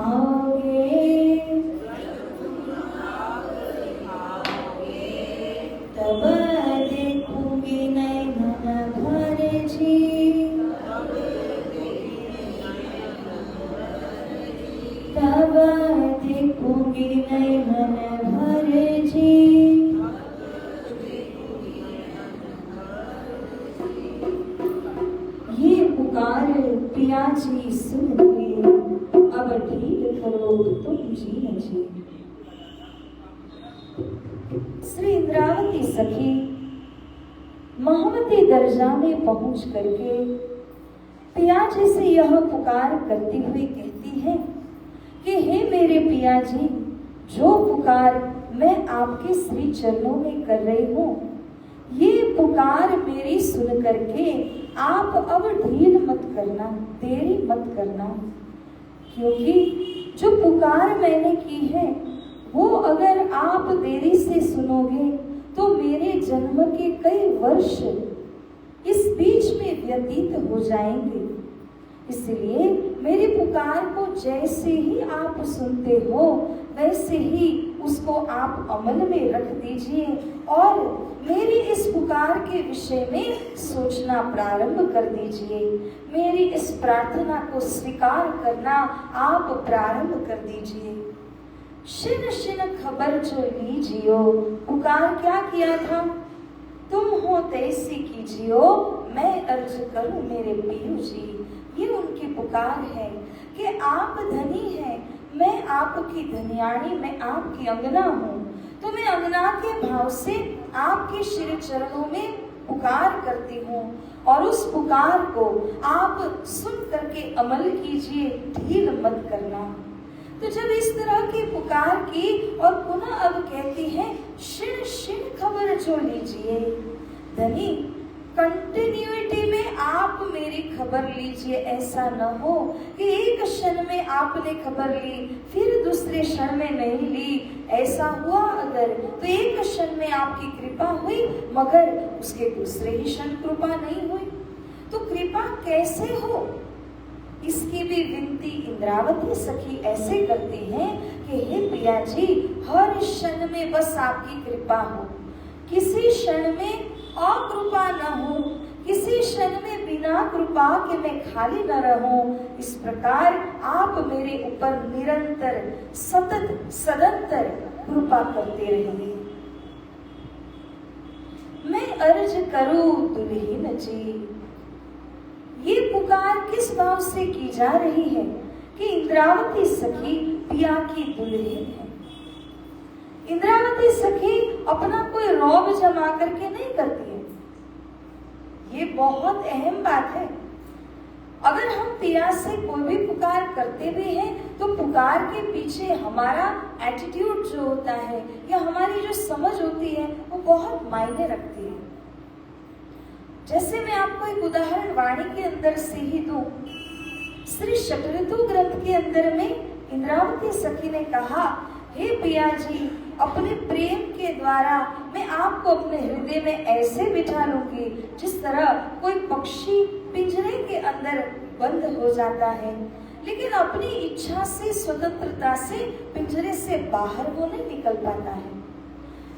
आओगे, तब देखूंगी नैनन भर जी, तब देखूंगी नैनन भर जी। ये पुकार पिया जी सुन के, अब ठीक करो तुम जी न जी। श्री इंद्रावती सखी महावती दर्जा में पहुंच करके पिया जी से यह पुकार करती हुई कहती है कि हे मेरे पिया जी, जो पुकार मैं आपके श्री चरणों में कर रही हूँ, ये पुकार मेरी सुन करके आप अब ढील मत करना, देरी मत करना, क्योंकि जो पुकार मैंने की है वो अगर आप देरी से सुनोगे तो मेरे जन्म के कई वर्ष इस बीच में व्यतीत हो जाएंगे। इसलिए मेरी पुकार को जैसे ही आप सुनते हो वैसे ही उसको आप अमल में रख दीजिए और मेरी इस पुकार के विषय में सोचना प्रारंभ कर दीजिए। मेरी इस प्रार्थना को स्वीकार करना आप प्रारंभ कर दीजिए। शिन शिन खबर जो लीजियो, पुकार क्या किया था? तुम हो तैसी कीजियो, मैं अर्ज करूं मेरे पियू जी। ये उनकी पुकार है कि आप धनी हैं, मैं आपकी धनियाणी, मैं आपकी अंगना हूँ, तो मैं अंगना के भाव से आपके श्री चरणों में पुकार करती हूँ और उस पुकार को आप सुन करके अमल कीजिए, ढील मत करना। तो जब इस तरह की पुकार की और पुनः अब कहती है शिन शिन खबर जो लीजिए, धनी कंटिन्यूटी में आप मेरी खबर लीजिए। ऐसा न हो कि एक क्षण में आपने खबर ली फिर दूसरे क्षण में नहीं ली। ऐसा हुआ अगर तो एक क्षण में आपकी कृपा हुई मगर उसके दूसरे ही क्षण कृपा नहीं हुई, तो कृपा कैसे हो इसकी भी विनती इंद्रावती सखी ऐसे करती हैं कि हे पिया जी, हर क्षण में बस आपकी कृपा हो, किसी क्षण में अकृपा न हो, किसी क्षण में बिना कृपा के मैं खाली न रहूं। इस प्रकार आप मेरे ऊपर निरंतर सतत सदंतर कृपा करते रहिए। मैं अर्ज करूं दुल्हीन जी। ये पुकार किस भाव से की जा रही है कि इंद्रावती सखी पिया की दुल्हन है। इंद्रावती सखी अपना कोई रौब जमा करके नहीं करती है। ये बहुत अहम बात है। अगर हम पिया से कोई भी पुकार करते भी हैं तो पुकार के पीछे हमारा एटीट्यूड जो होता है या हमारी जो समझ होती है वो बहुत मायने रखती है। जैसे मैं आपको एक उदाहरण वाणी के अंदर से ही दूं। श्री षटऋतु ग्रंथ के अंदर में इंद्रावती सखी ने कहा, हे पिया जी, अपने प्रेम के द्वारा मैं आपको अपने हृदय में ऐसे बिठा लूंगी जिस तरह कोई पक्षी पिंजरे के अंदर बंद हो जाता है लेकिन अपनी इच्छा से स्वतंत्रता से पिंजरे से बाहर वो नहीं निकल पाता है।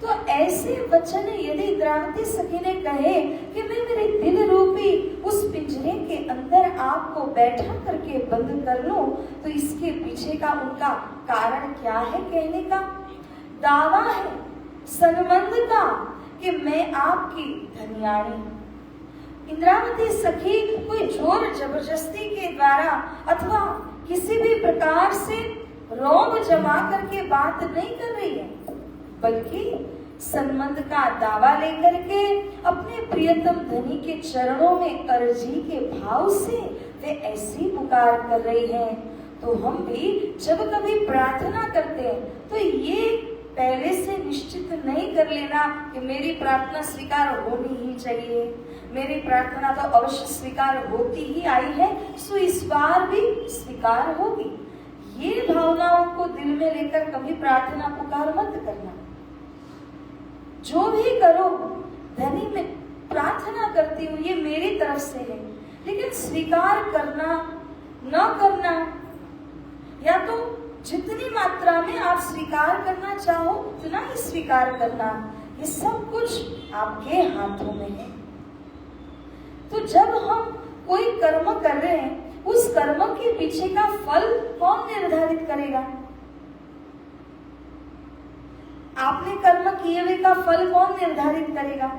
तो ऐसे वचन यदि इंद्रावती सखी ने कहे कि मैं मेरे दिल रूपी उस पिंजरे के अंदर आपको बैठा करके बंद कर लूं, तो इसके पीछे का उनका कारण क्या है कहने का? दावा है संबंध का कि मैं आपकी धनियाणी। इंद्रावती सखी कोई जोर जबरदस्ती के द्वारा अथवा किसी भी प्रकार से रौब जमा करके बात नहीं कर रही है, बल्कि संबंध का दावा लेकर के अपने प्रियतम धनी के चरणों में अर्जी के भाव से वे ऐसी पुकार कर रही हैं। तो हम भी जब कभी प्रार्थना करते हैं तो ये पहले से निश्चित नहीं कर लेना कि मेरी प्रार्थना स्वीकार होनी ही चाहिए, मेरी प्रार्थना तो अवश्य स्वीकार होती ही आई है, सो इस बार भी स्वीकार होगी। ये भावनाओं को दिल में लेकर कभी प्रार्थना पुकार मत करना। जो भी करो, धनी में प्रार्थना करती हूँ ये मेरी तरफ से है, लेकिन स्वीकार करना न करना या तो जितनी मात्रा में आप स्वीकार करना चाहो उतना ही स्वीकार करना, ये सब कुछ आपके हाथों में है। तो जब हम कोई कर्म कर रहे हैं, उस कर्म के पीछे का फल कौन निर्धारित करेगा? आपने कर्म किए हुए का फल कौन निर्धारित करेगा?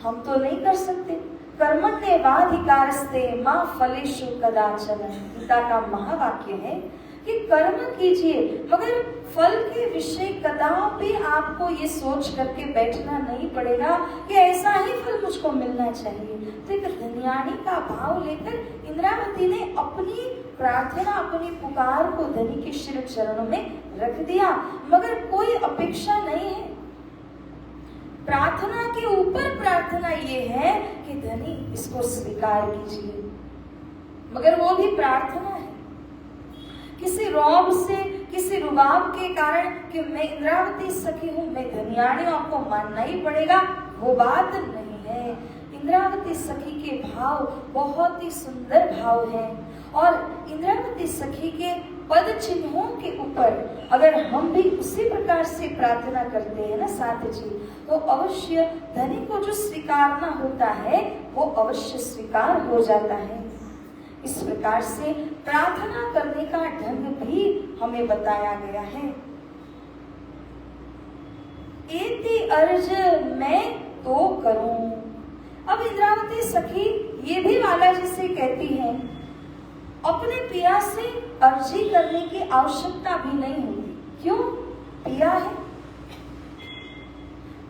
हम तो नहीं कर सकते। कर्मण्येवाधिकारस्ते मा फलेषु कदाचन, गीता का महावाक्य है कि कर्म कीजिए मगर फल के विषय कदापि आपको ये सोच करके बैठना नहीं पड़ेगा कि ऐसा ही फल मुझको मिलना चाहिए। तो एक धन्याणी का भाव लेकर इंद्रावती ने अपनी प्रार्थना, अपनी पुकार को धनी के श्री चरणों में रख दिया, मगर कोई अपेक्षा नहीं है। प्रार्थना के ऊपर प्रार्थना ये है कि धनी इसको स्वीकार कीजिए, मगर वो भी प्रार्थना है। किसी रौब से, किसी रुबाब के कारण कि मैं इंद्रावती सखी हूँ, मैं धनियाणी हूँ, आपको मानना ही पड़ेगा, वो बात नहीं है। इंद्रावती सखी के भाव बहुत ही सुंदर भाव है, और इंद्रावती सखी के पद चिन्हों के ऊपर अगर हम भी उसी प्रकार से प्रार्थना करते हैं ना साथ जी, तो अवश्य धनी को जो स्वीकारना होता है वो अवश्य स्वीकार हो जाता है। इस प्रकार से प्रार्थना करने का ढंग भी हमें बताया गया है। एति अर्ज मैं तो करूं। अब इंद्रावती सखी ये भी वाला जिसे कहती है, अपने पिया से अर्जी करने की आवश्यकता भी नहीं होती। क्यों? पिया है,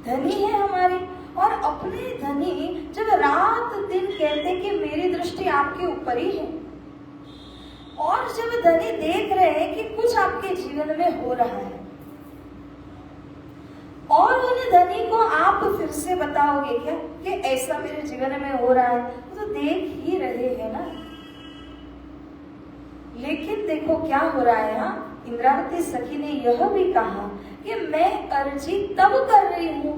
धनी है हमारे, और अपने धनी जब रात दिन कहते कि मेरी दृष्टि आपके ऊपर ही है, और जब धनी देख रहे हैं कि कुछ आपके जीवन में हो रहा है, और उन धनी को आप फिर से बताओगे क्या कि ऐसा मेरे जीवन में हो रहा है? तो देख ही रहे हैं ना। लेकिन देखो क्या हो रहा है। यहाँ इंद्रावती सखी ने यह भी कहा कि मैं अर्जी तब कर रही हूँ,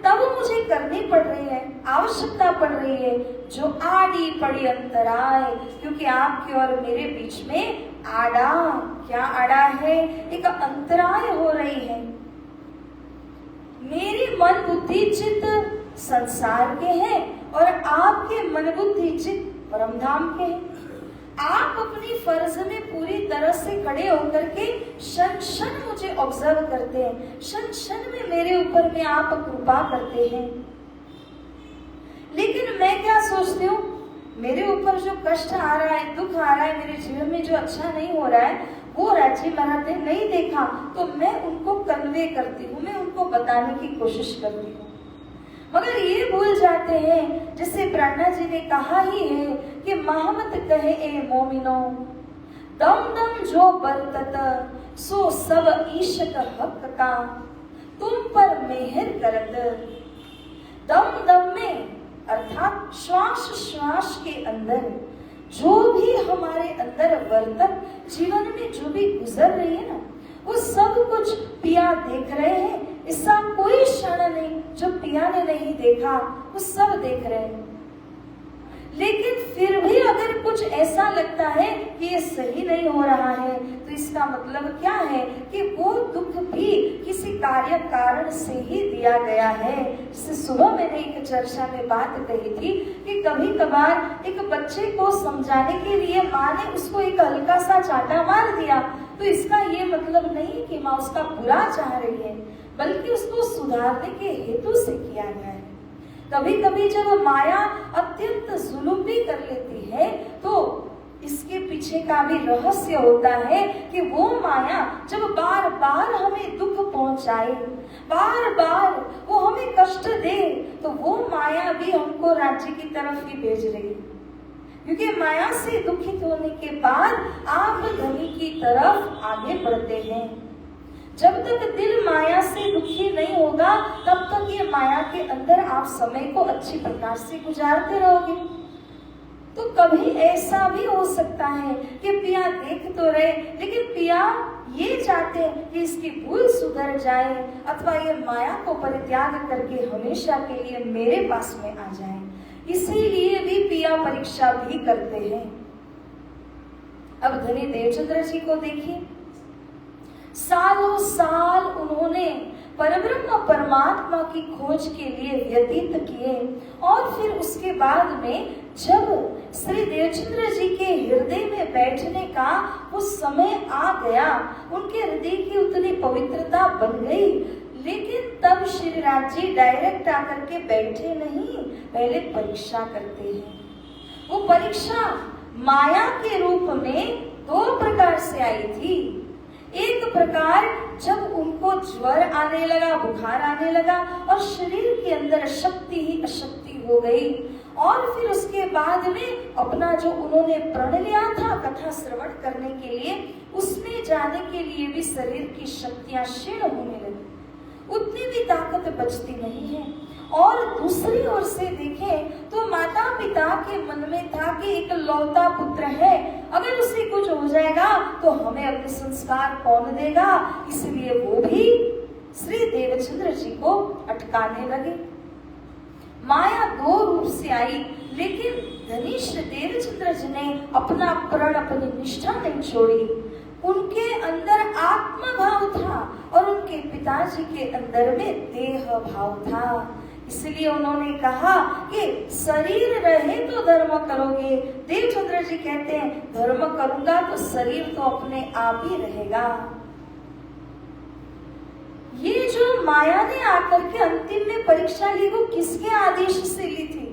तब मुझे करनी पड़ रही है, आवश्यकता पड़ रही है, जो आड़ी पड़ी अंतराय, क्योंकि आपके और मेरे बीच में आड़ा, क्या आड़ा है? एक अंतराय हो रही है। मेरी मन बुद्धि चित्त संसार के हैं और आपके मन बुद्धि चित्त परमधाम के हैं। आप अपनी फर्ज में पूरी तरह से खड़े होकर के क्षण क्षण मुझे ऑब्जर्व करते हैं, क्षण क्षण में मेरे ऊपर में आप कृपा करते हैं। लेकिन मैं क्या सोचती हूँ, मेरे ऊपर जो कष्ट आ रहा है, दुख आ रहा है, मेरे जीवन में जो अच्छा नहीं हो रहा है, वो राज्य महाराज ने नहीं देखा, तो मैं उनको कन्वे करती हूँ, मैं उनको बताने की कोशिश करती हूँ। मगर ये भूल जाते हैं, जैसे ब्रह्मा जी ने कहा ही है कि महमत कहे ए मोमिनो, दम दम जो बरतत सो सब ईशक हक का, तुम पर मेहर करत। दम दम में अर्थात श्वास श्वास के अंदर जो भी हमारे अंदर वर्तक जीवन में जो भी गुजर रही है ना, वो सब कुछ पिया देख रहे हैं। ऐसा कोई क्षण नहीं जो पिया ने नहीं देखा, वो सब देख रहे हैं। लेकिन फिर भी अगर कुछ ऐसा लगता है कि ये सही नहीं हो रहा है, तो इसका मतलब क्या है कि वो दुख भी किसी कार्य कारण से ही दिया गया है। जैसे सुबह मैंने एक चर्चा में बात कही थी कि कभी कभार एक बच्चे को समझाने के लिए माँ ने उसको एक हल्का सा चाटा मार दिया, तो इसका ये मतलब नहीं कि माँ उसका बुरा चाह रही है, बल्कि उसको सुधारने के हेतु से किया गया है। कभी कभी जब माया अत्यंत जुल्म भी कर लेती है, तो इसके पीछे का भी रहस्य होता है कि वो माया जब बार बार हमें दुख पहुंचाए, बार बार वो हमें कष्ट दे, तो वो माया भी हमको राज्य की तरफ ही भेज रही है। क्योंकि माया से दुखित होने के बाद आप धनी की तरफ आगे बढ़ते हैं। जब तक दिल माया से दुखी नहीं होगा, तब तक ये माया के अंदर आप समय को अच्छी प्रकार से गुजारते रहोगे। तो कभी ऐसा भी हो सकता है कि पिया देख तो रहे, लेकिन पिया ये चाहते हैं कि इसकी भूल सुधर जाए, अथवा ये माया को परित्याग करके हमेशा के लिए मेरे पास में आ जाए। इसीलिए भी पिया परीक्षा भी करते हैं। अब धनी देवचंद्र जी को देखिए, सालों साल उन्होंने परब्रह्म परमात्मा की खोज के लिए व्यतीत किए, और फिर उसके बाद में जब श्री देवचंद्र जी के हृदय में बैठने का वो समय आ गया, उनके हृदय की उतनी पवित्रता बन गई, लेकिन तब श्री राज जी डायरेक्ट आकर के बैठे नहीं, पहले परीक्षा करते हैं। वो परीक्षा माया के रूप में दो प्रकार से आई थी। एक प्रकार जब उनको ज्वर आने लगा, बुखार आने लगा और शरीर के अंदर अशक्ति ही अशक्ति हो गई, और फिर उसके बाद में अपना जो उन्होंने प्रण लिया था कथा श्रवण करने के लिए, उसमें जाने के लिए भी शरीर की शक्तियां क्षीण होने लगी, उतनी भी ताकत बचती नहीं है। और दूसरी ओर से देखें तो माता पिता के मन में था कि एक लौता पुत्र है, अगर उसे कुछ हो जाएगा तो हमें अपने संस्कार कौन देगा, इसलिए वो भी श्री देवचंद्र जी को अटकाने लगे। माया दो रूप से आई, लेकिन धनी श्री देवचंद्र जी ने अपना प्रण, अपनी निष्ठा नहीं छोड़ी। उनके अंदर आत्म भाव था और उनके पिताजी के अंदर में देह भाव था, इसलिए उन्होंने कहा कि शरीर रहे तो धर्म करोगे। देवचंद्र जी कहते हैं धर्म करूंगा तो शरीर तो अपने आप ही रहेगा। ये जो माया ने आकर के अंतिम में परीक्षा ली, वो किसके आदेश से ली थी?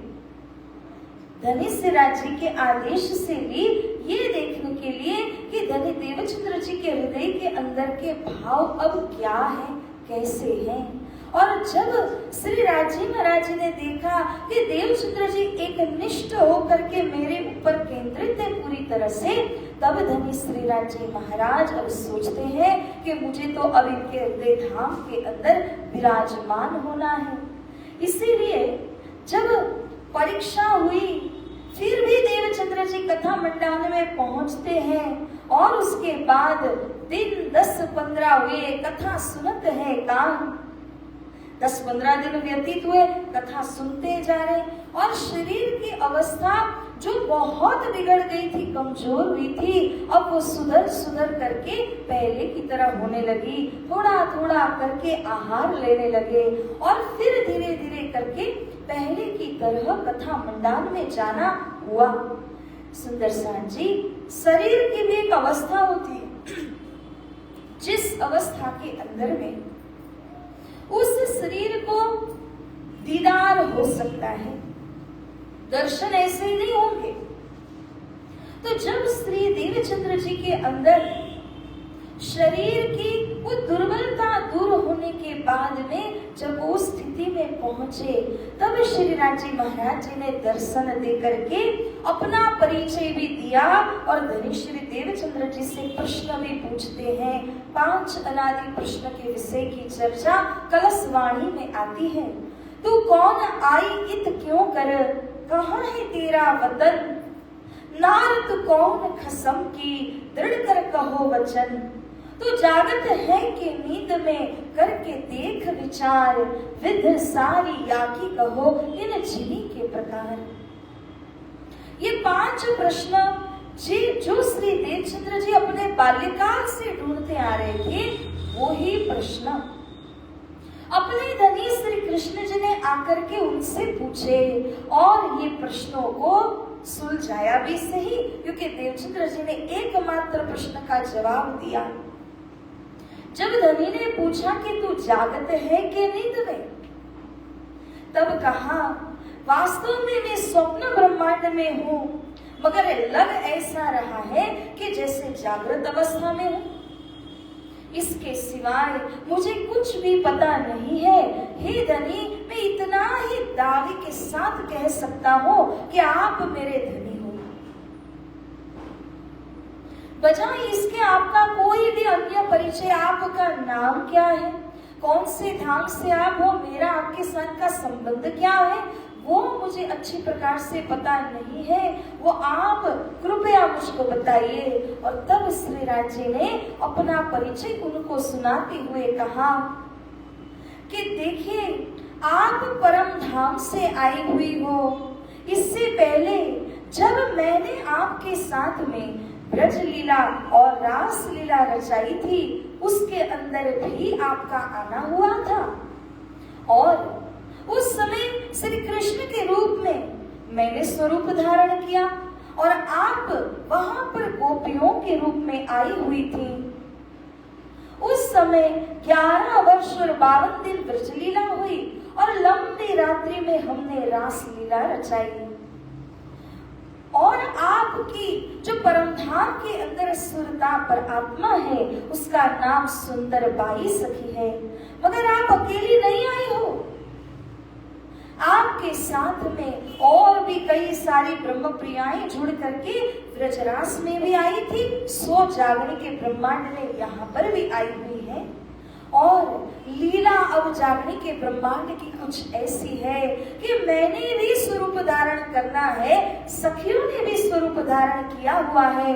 धनीश्वराज जी के आदेश से ली, ये देखने के लिए कि धनी देवचंद्र जी के हृदय के अंदर के भाव अब क्या है, कैसे हैं। और जब श्री राजी महाराज जी ने देखा कि देवचंद्र जी एक निष्ठ होकर के मेरे ऊपर केंद्रित है पूरी तरह से, तब धनी श्री राजी महाराज अब सोचते हैं कि मुझे तो अब इनके हृदय धाम के अंदर विराजमान होना है। इसीलिए जब परीक्षा हुई, फिर भी देवचंद्र जी कथा मंडाने में पहुंचते हैं, और उसके बाद दिन 10-15 हुए, कथा सुनते हैं कान। 10-15 दिन व्यतीत हुए, कथा सुनते जा रहे, और शरीर की अवस्था जो बहुत बिगड़ गई थी, कमजोर हुई थी, अब वो सुधर करके पहले की तरह होने लगी। थोड़ा थोड़ा करके आहार लेने लगे, और फिर धीरे धीरे करके पहले की तरह कथा मंडान में जाना हुआ। सुंदर साथ जी, शरीर की भी एक अवस्था होती है, जिस अवस्था के अंदर में उस शरीर को दीदार हो सकता है, दर्शन ऐसे ही नहीं होंगे। तो जब श्री देवचंद्र जी के अंदर शरीर की वो दुर्बलता दूर होने के बाद में जब वो स्थिति में पहुंचे, तब श्री राजी महाराज जी ने दर्शन दे करके अपना परिचय भी दिया, और धनी श्री देवचंद्र जी से प्रश्न भी पूछते हैं। 5 अनादि प्रश्न के विषय की चर्चा कलशवाणी में आती है। तू कौन आई इत क्यों कर, कहाँ है तेरा वतन, नारद कौन खसम की, दृढ़ कर कहो वचन, तो जागत है कि नींद में, करके देख विचार, विध सारी याकी कहो इन जिनी के प्रकार। ये 5 प्रश्न जो श्री देवचंद्र जी अपने बाल्यकाल से ढूंढते आ रहे थे, वो ही प्रश्न अपने धनी श्री कृष्ण जी ने आकर के उनसे पूछे, और ये प्रश्नों को सुलझाया भी सही, क्योंकि देवचंद्र जी ने एकमात्र प्रश्न का जवाब दिया। जब धनी ने पूछा कि तू जागत है कि नींद में, तब कहा वास्तव में मैं स्वप्न ब्रह्मांड में हूँ, मगर लग ऐसा रहा है कि जैसे जागृत अवस्था में हूँ, इसके सिवाय मुझे कुछ भी पता नहीं है। हे धनी, मैं इतना ही दावे के साथ कह सकता हूँ कि आप मेरे धनी हो, बजाय इसके आपका कोई भी अन्य परिचय, आपका नाम क्या है, कौन से धाम से आप हो, मेरा आपके साथ का संबंध क्या है, वो मुझे अच्छी प्रकार से पता नहीं है, वो आप कृपया मुझको बताइए। और तब श्री राज जी ने अपना परिचय उनको सुनाते हुए कहा कि देखिए, आप परम धाम से आई हुई हो। इससे पहले जब मैंने आपके साथ में ब्रज लीला और रास लीला रचाई थी, उसके अंदर भी आपका आना हुआ था। और उस समय श्री कृष्ण के रूप में मैंने स्वरूप धारण किया और आप वहां पर गोपियों के रूप में आई हुई थी। उस समय 11 वर्ष और 52 दिन ब्रज लीला हुई और लंबी रात्रि में हमने रास लीला रचाई। और आपकी जो परमधाम के अंदर सुरता पर आत्मा है, उसका नाम सुंदर बाई सखी है। मगर आप अकेली नहीं आई हो, आपके साथ में और भी कई सारी ब्रह्म प्रियाएं जुड़ करके ब्रजरास में भी आई थी। 100 जागरण के ब्रह्मांड में यहाँ पर भी आई हुई है। और लीला अब जागरण के ब्रह्मांड की कुछ ऐसी है कि मैंने भी स्वरूप धारण करना है, सखियों ने भी स्वरूप धारण किया हुआ है।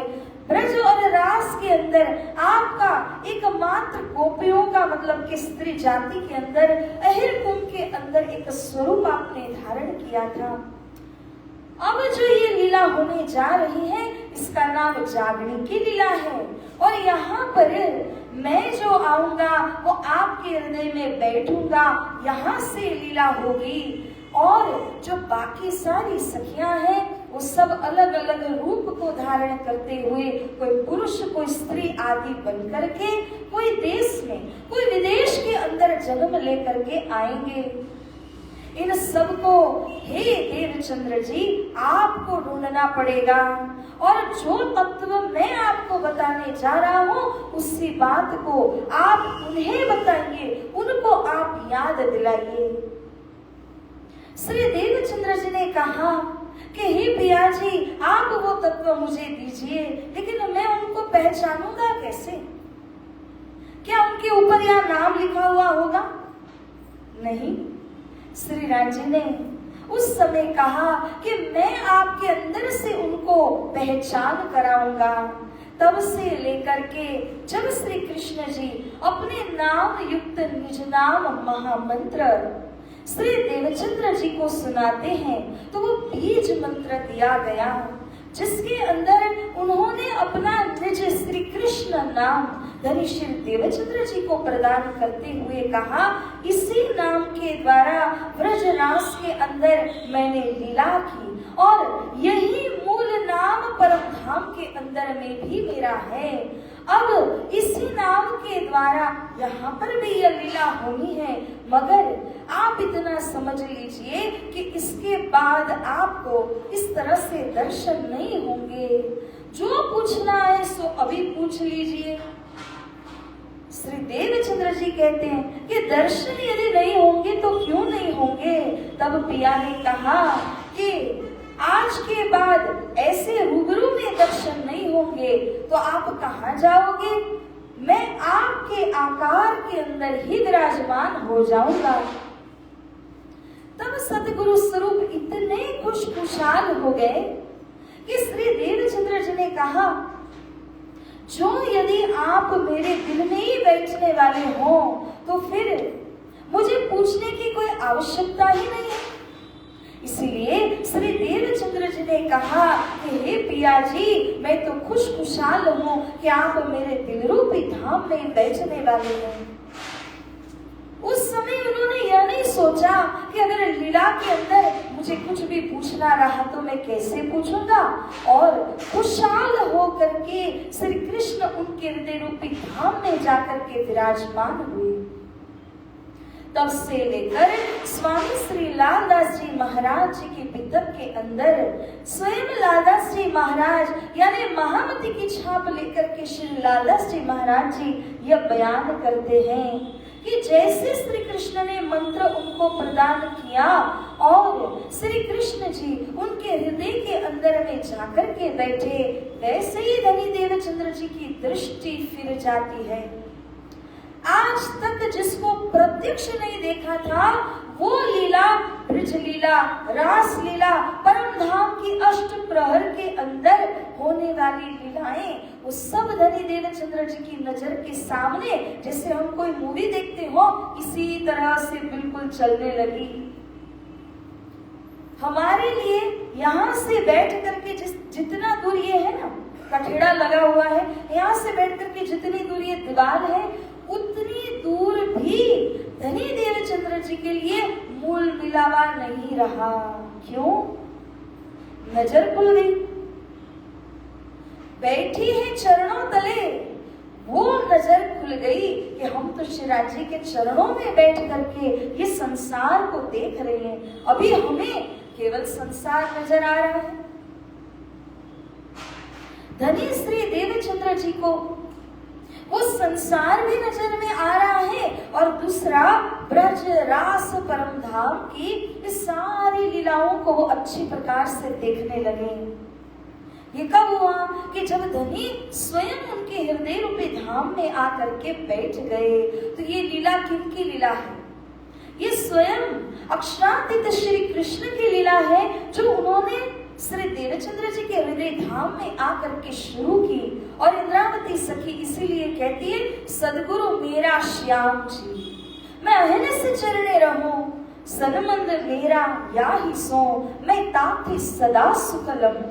ब्रज और रास के अंदर आपका एकमात्र गोपियों का मतलब कि स्त्री जाति के अंदर अहिर कुंभ के अंदर एक स्वरूप आपने धारण किया था। अब जो ये लीला होने जा रही है, इसका नाम जागरण की लीला है। और यहाँ पर मैं जो आऊंगा वो आपके हृदय में बैठूंगा, यहाँ से लीला होगी। और जो बाकी सारी सखियां हैं वो सब अलग अलग रूप को धारण करते हुए, कोई पुरुष कोई स्त्री आदि बन करके, कोई देश में कोई विदेश के अंदर जन्म लेकर के आएंगे। इन सबको हे देवचंद्र जी आपको ढूंढना पड़ेगा। और जो तत्व मैं आपको बताने जा रहा हूँ उसी बात को आप उन्हें बताइए, उनको आप याद दिलाइए। श्री देवचंद्र जी ने कहा कि हे पिया जी आप वो तत्व मुझे दीजिए, लेकिन मैं उनको पहचानूंगा कैसे? क्या उनके ऊपर यहाँ नाम लिखा हुआ होगा? नहीं। श्री राम जी ने उस समय कहा कि मैं आपके अंदर से उनको पहचान कराऊंगा। तब से लेकर के जब श्री कृष्ण जी अपने नाम युक्त निज नाम महामंत्र श्री देवचंद्र जी को सुनाते हैं तो वो बीज मंत्र दिया गया, जिसके अंदर उन्होंने अपना निज श्री कृष्ण नाम धनी श्री देवचंद्र जी को प्रदान करते हुए कहा, इसी नाम के द्वारा ब्रजरास के अंदर मैंने लीला की और यही मूल नाम परम धाम के अंदर में भी मेरा है। अब इसी नाम के द्वारा यहाँ पर भी यह लीला होनी है, मगर आप इतना समझ लीजिए कि इसके बाद आपको इस तरह से दर्शन नहीं होंगे। जो पूछना है सो अभी पूछ लीजिए। श्री देवचंद्र जी कहते हैं कि दर्शन यदि नहीं होंगे तो क्यों नहीं होंगे? तब पिया ने कहा कि आज के बाद ऐसे रूबरू में दर्शन नहीं होंगे तो आप कहाँ जाओगे? मैं आपके आकार के अंदर ही विराजमान हो जाऊंगा। तब सतगुरु स्वरूप इतने खुशखुशाल हो गए कि श्री देवचंद्र जी ने कहा, जो यदि आप मेरे दिल में ही बैठने वाले हो तो फिर मुझे पूछने की कोई आवश्यकता ही नहीं है। इसलिए श्री देवचंद्र जी ने कहा कि हे पिया जी मैं तो खुशखुशाल हूँ कि आप मेरे दिल रूपी धाम में बैठने वाले हैं। उस समय उन्होंने यह नहीं सोचा कि अगर लीला के अंदर मुझे कुछ भी पूछना रहा तो मैं कैसे पूछूंगा, और खुशहाल हो करके श्री कृष्ण उनके हृदय रूपी धाम में जाकर के विराजमान हुए। तब से लेकर स्वामी श्री लालदास जी महाराज जी के पितक के अंदर स्वयं लालदास जी महाराज यानी महामती की छाप लेकर के श्री लालदास जी महाराज जी यह बयान करते हैं कि जैसे श्री कृष्ण ने मंत्र उनको प्रदान किया और श्री कृष्ण जी उनके हृदय के अंदर में जाकर के बैठे, वैसे ही धनी देवचंद्र जी की दृष्टि फिर जाती है। आज तक जिसको प्रत्यक्ष नहीं देखा था वो लीला, ब्रज लीला, रास लीला, परम धाम की अष्ट प्रहर के अंदर होने वाली लीलाएं, वो सब धनी देवचंद्र जी की नजर के सामने जैसे हम कोई मूवी देखते हो इसी तरह से बिल्कुल चलने लगी। हमारे लिए यहाँ से बैठ करके जितना दूर ये है ना, कठेड़ा लगा हुआ है, यहाँ से बैठ करके जितनी दूर ये दीवार है उतनी दूर भी धनी देवचंद्र जी के लिए मूल मिलावा नहीं रहा। क्यों? नजर खुल गई। बैठी है चरणों तले, वो नजर खुल गई कि हम तो श्रीराज जी के चरणों में बैठ करके ये संसार को देख रहे हैं, अभी हमें केवल संसार नजर आ रहा है। धनी श्री देवचंद्र जी को वो संसार भी नजर में आ रहा है और दूसरा ब्रज रास परम धाम की इस सारी लीलाओं को वो अच्छी प्रकार से देखने लगे। ये कब हुआ कि जब धनी स्वयं उनके हृदय रूपी धाम में आकर के बैठ गए। तो ये लीला किनकी लीला है? ये स्वयं अक्षरातीत श्री कृष्ण की लीला है, जो उन्होंने श्री देवचंद्र जी के हृदय धाम में आकर के शुरू की। और इंद्रावती सखी इसीलिए कहती है, सदगुरु मेरा श्याम जी, मैं अहन से चरणे रहूं, सनमंद मेरा या ही सो, मैं ताथी सदा सुकलम।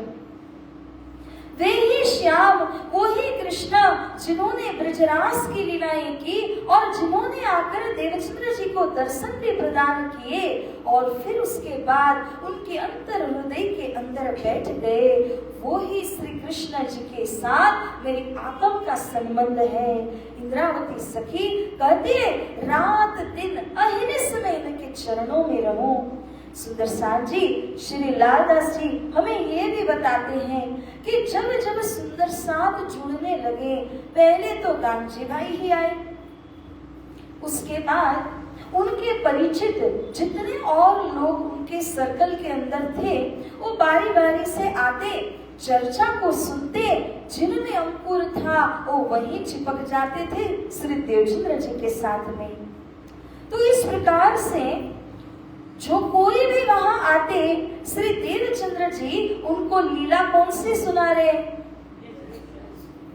वे ही श्याम, वो ही कृष्ण जिन्होंने ब्रजरास की लीलाएं की और जिन्होंने आकर देवचंद्र जी को दर्शन भी प्रदान किए और फिर उसके बाद उनके अंतर हृदय के अंदर बैठ गए। वो ही श्री कृष्ण जी के साथ मेरी आत्मा का संबंध है। इंद्रावती सखी कहती है, रात दिन अहिनिस में इनके चरणों में रहूं। सुंदर साथ जी श्री लालदास जी हमें ये भी बताते हैं कि जब जब सुंदर साथ जुड़ने लगे, पहले तो कांची भाई ही आए, उसके बाद उनके परिचित जितने और लोग उनके सर्कल के अंदर थे वो बारी बारी से आते, चर्चा को सुनते, जिनमें अंकुर था वो वहीं चिपक जाते थे श्री देवचंद्र जी के साथ में। तो इस प्रकार से जो कोई भी वहां आते, श्री देवचंद्र जी उनको लीला कौन सी सुना रहे?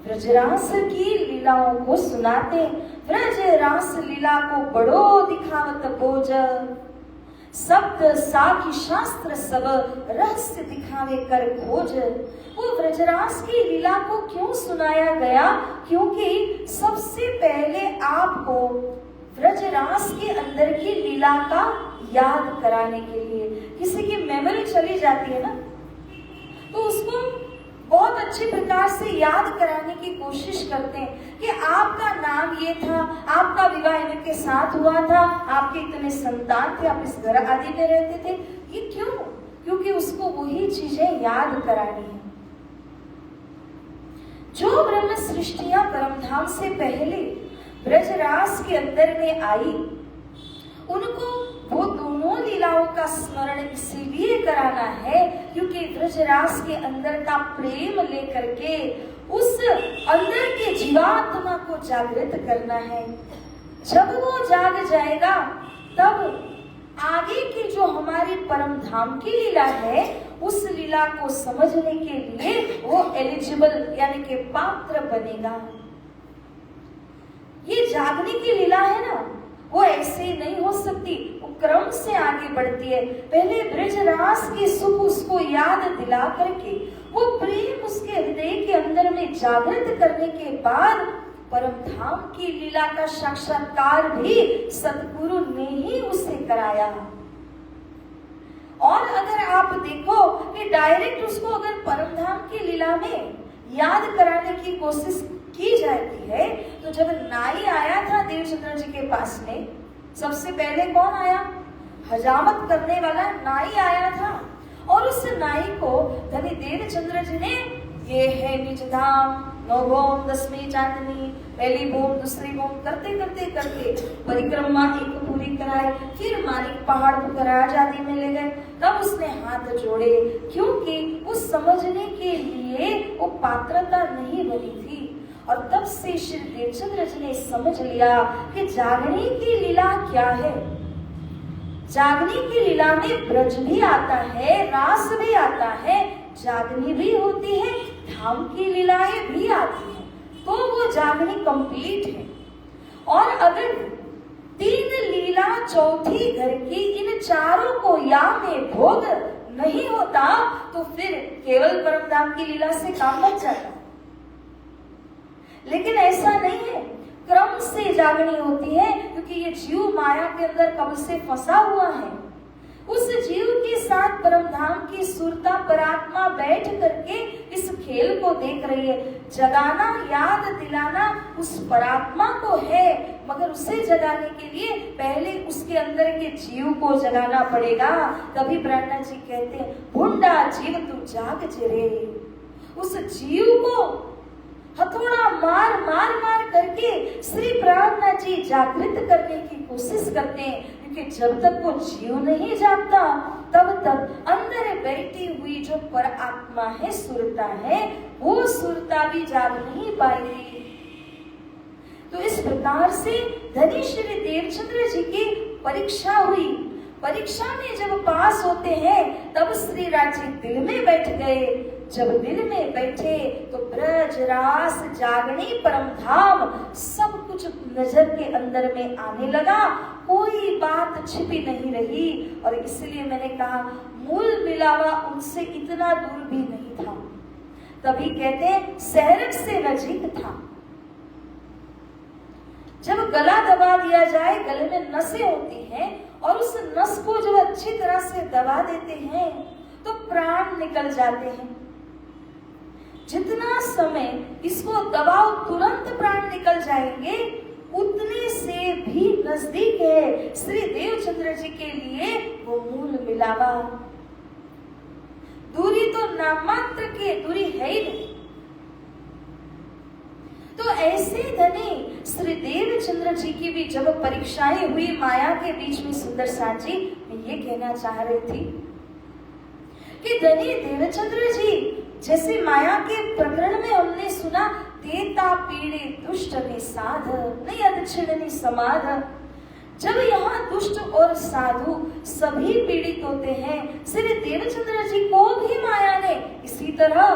ब्रजरास की लीलाओं को सुनाते। ब्रजरास लीला को बड़ो दिखावत बोझ, शब्द साखी शास्त्र सब रहस्य दिखावे कर खोज। वो ब्रजरास की लीला को क्यों सुनाया गया? क्योंकि सबसे पहले आपको ब्रजरास के अंदर की लीला का याद कराने के लिए, किसी की मेमोरी चली जाती है ना, तो उसको बहुत अच्छी प्रकार से याद कराने की कोशिश करते हैं कि आपका नाम ये था, आपका विवाह इनके साथ हुआ था, आपके इतने संतान थे, आप इस घर आदि में रहते थे। ये क्यों? क्योंकि उसको वही चीजें याद करानी है। जो ब्रह्म सृष्टियां परमधाम से पहले ब्रजरास के अंदर में आई, उनको वो दोनों लीलाओं का स्मरण इसीलिए कराना है क्योंकि ब्रजरास के अंदर का प्रेम लेकर के उस अंदर के जीवात्मा को जागृत करना है। जब वो जाग जाएगा तब आगे की जो हमारी परम धाम की लीला है, उस लीला को समझने के लिए वो एलिजिबल यानी कि पात्र बनेगा। ये जागने की लीला है ना, वो ऐसे ही नहीं हो सकती, वो क्रम से आगे बढ़ती है। पहले ब्रजरास की सुख उसको याद दिला करके वो प्रेम उसके हृदय के अंदर में जागृत करने के बाद परम धाम की लीला का साक्षात्कार भी सतगुरु ने ही उसे कराया। और अगर आप देखो कि डायरेक्ट उसको अगर परम धाम की लीला में याद कराने की कोशिश की जाती है, तो जब नाई आया था देवचंद्र जी के पास में, सबसे पहले कौन आया? हजामत करने वाला नाई आया था। और उस नाई को धनी देवचंद्र जी ने ये है निज धाम, नौभौम दसवीं चांदनी, पहली भूम दूसरी भूम करते करते करते परिक्रमा एक पूरी कराई। फिर मानिक पहाड़ को आजादी में ले गए, तब उसने हाथ जोड़े क्योंकि वो समझने के लिए वो पात्रता नहीं बनी थी। और तब से श्री देवचंद्र जी ने समझ लिया कि जागने की लीला क्या है। जागने की लीला में ब्रज भी आता है, रास भी आता है, जागनी भी होती है, धाम की लीलाएं भी आती हैं, तो वो जागनी कंप्लीट है। और अगर तीन लीला चौथी घर की इन चारों को या में भोग नहीं होता तो फिर केवल परमधाम की लीला से काम बच जाता। लेकिन ऐसा नहीं है, क्रम से जागनी होती है, क्योंकि ये जीव माया के अंदर कब से फंसा हुआ है। उस जीव के साथ परमधाम की सुरता परात्मा बैठ करके इस खेल को देख रही है। जगाना, याद दिलाना उस परात्मा को है, मगर उसे जगाने के लिए पहले उसके अंदर के जीव को जगाना पड़ेगा। तभी प्रार्थना जी कहते हैं, भुंडा जीव तू जाग जरे। उस जीव को हथौड़ा मार मार मार करके श्री प्रार्थना जी जागृत करने की कोशिश करते हैं, क्योंकि जब तक वो जीव नहीं जागता तब तक अंदर बैठी हुई जो पर आत्मा है, सुरता है, वो सुरता भी जाग नहीं पाएगी। तो इस प्रकार से धनी श्री देवचंद्र जी की परीक्षा हुई। परीक्षा में जब पास होते हैं तब श्री राजी दिल में बैठ गए। जब दिल में बैठे तो ब्रज रास जागनी परम धाम सब कुछ नजर के अंदर में आने लगा, कोई बात छिपी नहीं रही। और इसलिए मैंने कहा मूल मिलावा उनसे इतना दूर भी नहीं था। तभी कहते हैं सहरक से नजीक था। जब गला दबा दिया जाए, गले में नसें होती हैं और उस नस को जब अच्छी तरह से दबा देते हैं तो प्राण निकल जाते हैं। जितना समय इसको दबाओ तुरंत प्राण निकल जाएंगे, उतने से भी नजदीक है श्री देवचंद्र जी के लिए वो मूल मिलावा। दूरी तो नामात्र की दूरी है ही नहीं। तो ऐसे धनी श्री देवचंद्र जी की भी जब परीक्षाएं हुई माया के बीच में, सुंदर साथ जी मैं ये कहना चाह रही थी कि धनी देवचंद्र जी जैसे माया के प्रकरण में हमने सुना, देता पीड़े दुष्ट निषाध नहीं अदक्षिणनी समाध। जब यहाँ दुष्ट और साधु सभी पीड़ित होते हैं, श्री देवचंद्र जी को भी माया ने इसी तरह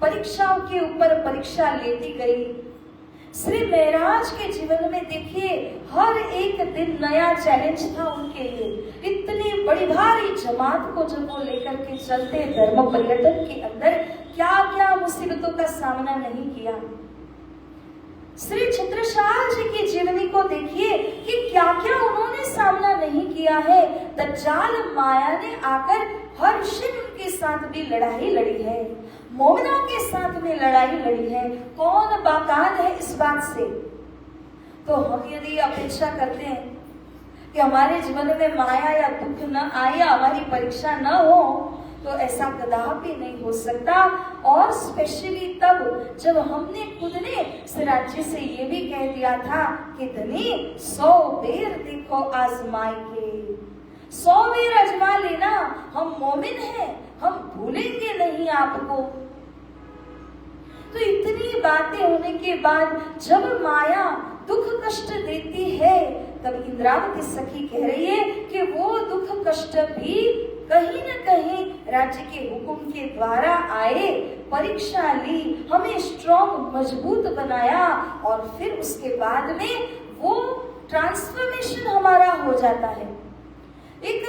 परीक्षाओं के ऊपर परीक्षा लेती गई। श्री महाराज के जीवन में देखिए हर एक दिन नया चैलेंज था उनके लिए। इतनी बड़ी भारी जमात को जब वो लेकर के चलते धर्म पर्यटन के अंदर, क्या क्या मुसीबतों का सामना नहीं किया। श्री छत्रसाल जी की जीवनी को देखिए कि क्या क्या उन्होंने सामना नहीं किया है। दज्जाल माया ने आकर हर शिव के साथ भी लड़ाई लड़ी है, मोमिनों के साथ में लड़ाई लड़ी है। कौन बाकात है इस बात से? तो हम यदि अपेक्षा करते हैं कि हमारे जीवन में माया या दुख न आए, हमारी परीक्षा न हो, तो ऐसा कदापि नहीं हो सकता। और स्पेशली तब जब हमने खुद ने राज्य से ये भी कह दिया था कि धनी 100 बेर देखो आजमाई के, 100 बेर आजमा लेना, हम मोमिन हैं, हम भूलेंगे नहीं आपको। तो इतनी बातें होने के बाद जब माया दुख कष्ट देती है, तब इंद्रावती सखी कह रही है कि वो दुख कष्ट भी कहीं न कहीं राज्य के हुक्म के द्वारा आए, परीक्षा ली, हमें स्ट्रॉन्ग मजबूत बनाया और फिर उसके बाद में वो ट्रांसफॉर्मेशन हमारा हो जाता है। एक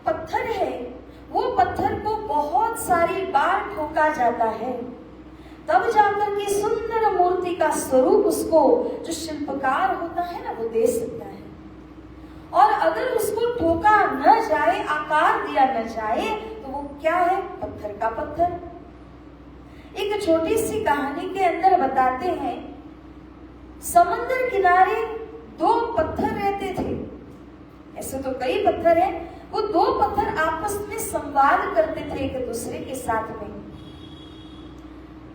पत्थर है, वो पत्थर को बहुत सारी बार ठोका जाता है, तब जाकर के सुंदर मूर्ति का स्वरूप उसको जो शिल्पकार होता है ना, वो दे सकता है। और अगर उसको ठोका न जाए, आकार दिया न जाए, तो वो क्या है? पत्थर का पत्थर। एक छोटी सी कहानी के अंदर बताते हैं, समुद्र किनारे 2 पत्थर रहते थे। ऐसे तो कई पत्थर हैं, वो 2 पत्थर आपस में संवाद करते थे एक दूसरे के साथ में।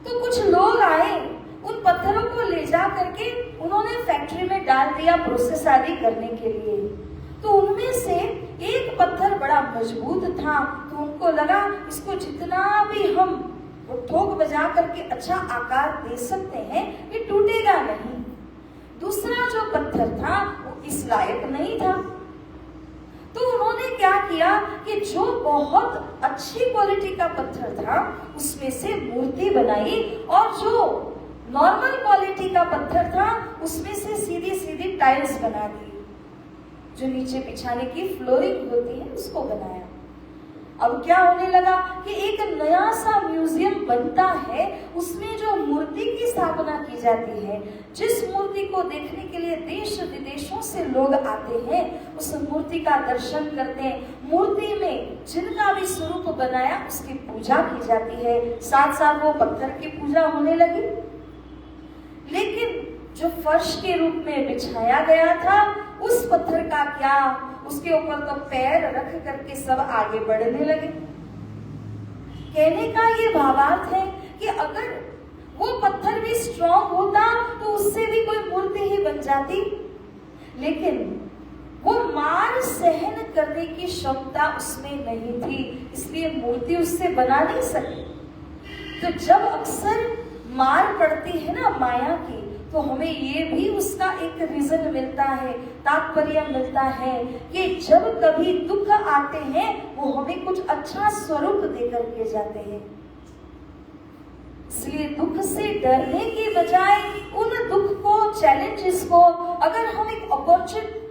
तो कुछ लोग आए, उन पत्थरों को ले जा करके उन्होंने फैक्ट्री में डाल दिया प्रोसेस आदि करने के लिए। तो उनमें से एक पत्थर बड़ा मजबूत था, तो उनको लगा इसको जितना भी हम ठोक बजा करके अच्छा आकार दे सकते हैं, ये टूटेगा नहीं। दूसरा जो पत्थर था वो इस लायक नहीं था। तो उन्होंने क्या किया कि जो बहुत अच्छी क्वालिटी का पत्थर था उसमें से मूर्ति बनाई, और जो नॉर्मल क्वालिटी का पत्थर था उसमें से सीधी सीधी टाइल्स बना दी, जो नीचे बिछाने की फ्लोरिंग होती है उसको बनाया। अब क्या होने लगा कि एक नया सा म्यूजियम बनता है, उसमें जो मूर्ति की स्थापना की जाती है, जिस मूर्ति को देखने के लिए देश विदेशों से लोग आते हैं, उस मूर्ति का दर्शन करते हैं। मूर्ति में जिनका भी स्वरूप बनाया उसकी पूजा की जाती है, साथ साथ वो पत्थर की पूजा होने लगी। लेकिन जो फर्श के रूप में बिछाया गया था, उस पत्थर का क्या, उसके ऊपर तो पैर रख करके सब आगे बढ़ने लगे। कहने का ये भावार्थ है कि अगर वो पत्थर भी स्ट्रॉन्ग होता तो उससे भी कोई मूर्ति ही बन जाती, लेकिन वो मार सहन करने की क्षमता उसमें नहीं थी, इसलिए मूर्ति उससे बना नहीं सकी। तो जब अक्सर मार पड़ती है ना माया की, तो हमें ये भी उसका एक रीजन मिलता है, तात्पर्य मिलता है कि जब कभी दुख आते हैं वो हमें कुछ अच्छा स्वरूप देकर के जाते हैं। इसलिए दुख से डरने की बजाय उन दुख को, चैलेंजेस को अगर हम एक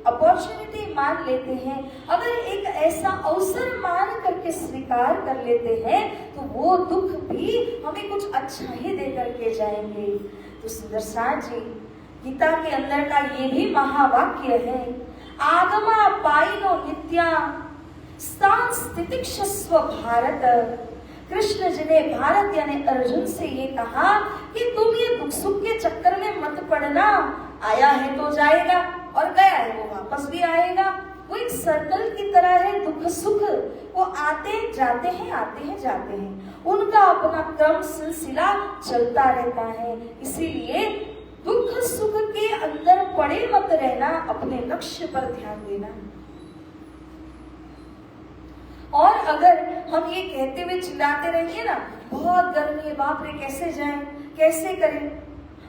अपॉर्चुनिटी मान लेते हैं, अगर एक ऐसा अवसर मान करके स्वीकार कर लेते हैं, तो वो दुख भी हमें कुछ अच्छा ही दे करके जाएंगे। तो सुदर्शन जी, गीता के अंदर का ये भी महावाक्य है, आगमा पाइनो नित्या स्थान स्थितिक्षस्व भारत। कृष्ण जी ने भारत यानी अर्जुन से ये कहा कि तुम ये दुख सुख के चक्कर में मत पड़ना, आया है तो जाएगा और गया है वो वापस भी आएगा। वो एक सर्कल की तरह है, दुख सुख वो आते जाते हैं, आते हैं जाते हैं, उनका अपना क्रम सिलसिला चलता रहता है। इसीलिए दुख सुख के अंदर पड़े मत रहना, अपने लक्ष्य पर ध्यान देना। और अगर हम ये कहते हुए चिल्लाते रहेंगे ना, बहुत गर्मी है, बाप रे कैसे जाएं, कैसे करें,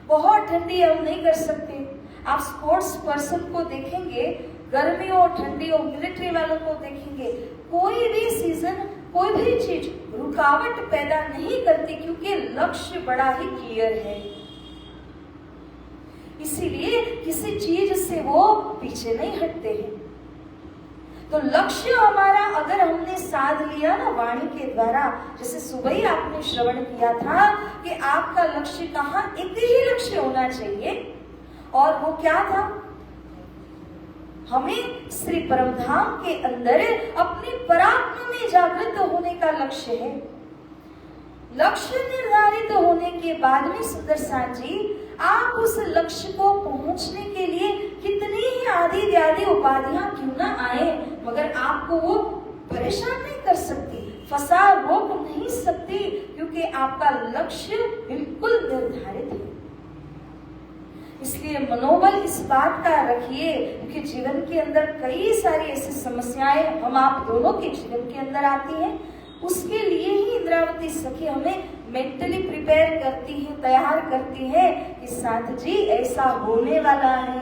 बहुत ठंडी है, हम नहीं कर सकते। आप स्पोर्ट्स पर्सन को देखेंगे, गर्मी हो ठंडी हो, मिलिट्री वालों को देखेंगे, कोई भी सीजन, कोई भी चीज रुकावट पैदा नहीं करती, क्योंकि लक्ष्य बड़ा ही क्लियर है। इसीलिए किसी चीज से वो पीछे नहीं हटते हैं। तो लक्ष्य हमारा अगर हमने साध लिया ना वाणी के द्वारा, जैसे सुबह ही आपने श्रवण किया था कि आपका लक्ष्य कहाँ, एक ही लक्ष्य होना चाहिए, और वो क्या था, हमें श्री परमधाम के अंदर अपने परात्मा में जागृत होने का लक्ष्य है। लक्ष्य निर्धारित होने के बाद में सुदर्शन जी, आप उस लक्ष्य को पहुंचने के लिए कितनी ही आदि व्याधि उपाधियां क्यों ना आए, मगर आपको वो परेशान नहीं कर सकती, फंसा रोक नहीं सकती, क्योंकि आपका लक्ष्य बिल्कुल निर्धारित है। इसलिए मनोबल इस बात का रखिए, क्योंकि जीवन के अंदर कई सारी ऐसी समस्याएं हम आप दोनों के जीवन के अंदर आती हैं। उसके लिए ही इंद्रावती सखी हमें मेंटली प्रिपेयर करती है, तैयार करती है कि साथ जी ऐसा होने वाला है,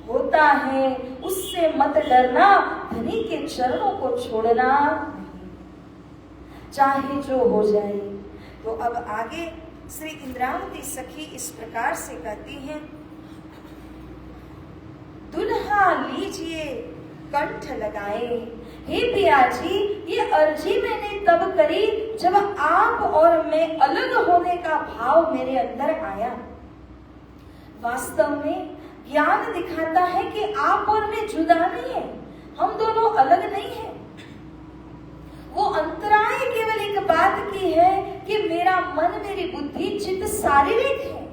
होता है, उससे मत डरना, धनी के चरणों को छोड़ना नहीं, चाहे जो हो जाए। तो अब आगे श्री इंद्रावती सखी इस प्रकार से कहती हैं, दुल्हा लीजिए कंठ लगाए, हे पिया जी, ये अर्जी मैंने तब करी जब आप और मैं अलग होने का भाव मेरे अंदर आया। वास्तव में ज्ञान दिखाता है कि आप और मैं जुदा नहीं है, हम दोनों अलग नहीं हैं। वो अंतराय केवल एक बात की है कि मेरा मन, मेरी बुद्धि, चित्त शारीरिक है,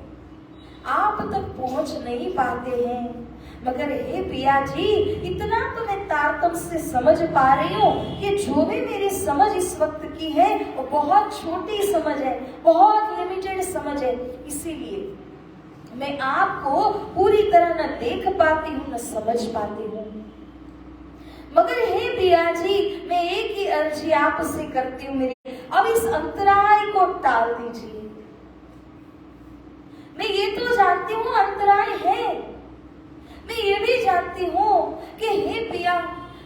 आप तक पहुंच नहीं पाते हैं। मगर हे पिया जी, इतना तो मैं तारतम्य से समझ पा रही हूँ कि जो भी मेरी समझ इस वक्त की है वो बहुत छोटी समझ है, बहुत लिमिटेड समझ है, इसीलिए मैं आपको पूरी तरह न देख पाती हूँ न समझ पाती हूँ। मगर हे पिया जी, मैं एक ही अर्जी आपसे करती हूँ, मेरी अब इस अंतराय को टाल दीजिए। मैं ये तो जानती हूँ अंतराय है, मैं ये भी जानती हूँ कि हे पिया,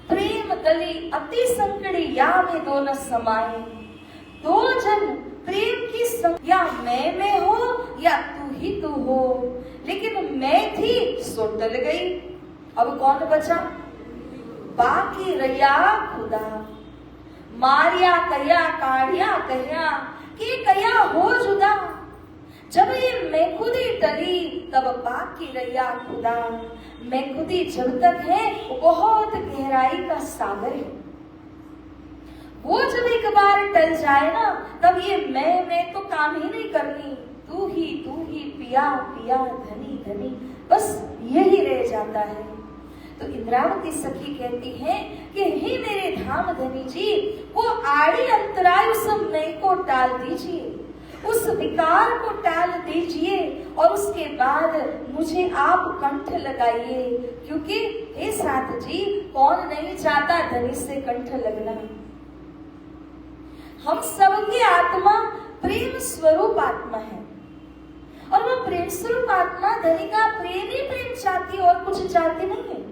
प्रेम गली अति संकड़ी या में दो न समाये, दो जन प्रेम की या मैं हो या तू ही तू हो, लेकिन मैं थी सो टल गई, अब कौन बचा, बाकी रया खुदा। मारिया कया काढ़िया कया कि कया हो जुदा, जब ये मैं खुदी टली तब बाकी रैया खुदा। मैं खुदी जब तक है बहुत गहराई का सागर है, वो जब एक बार टल जाए ना तब ये मैं तो काम ही नहीं करनी, तू ही पिया पिया धनी धनी, बस यही रह जाता है। तो इंद्रावती सखी कहती है कि हे मेरे धाम धनी जी, वो आड़ी अंतराय उस मैं को टाल दीजिए, उस विकार को टाल दीजिए और उसके बाद मुझे आप कंठ लगाइए, क्योंकि हे साथ जी कौन नहीं चाहता धनी से कंठ लगना। हम सबकी आत्मा प्रेम स्वरूप आत्मा है और वह प्रेम स्वरूप आत्मा धनी का प्रेम ही प्रेम चाहती और कुछ चाहती नहीं है।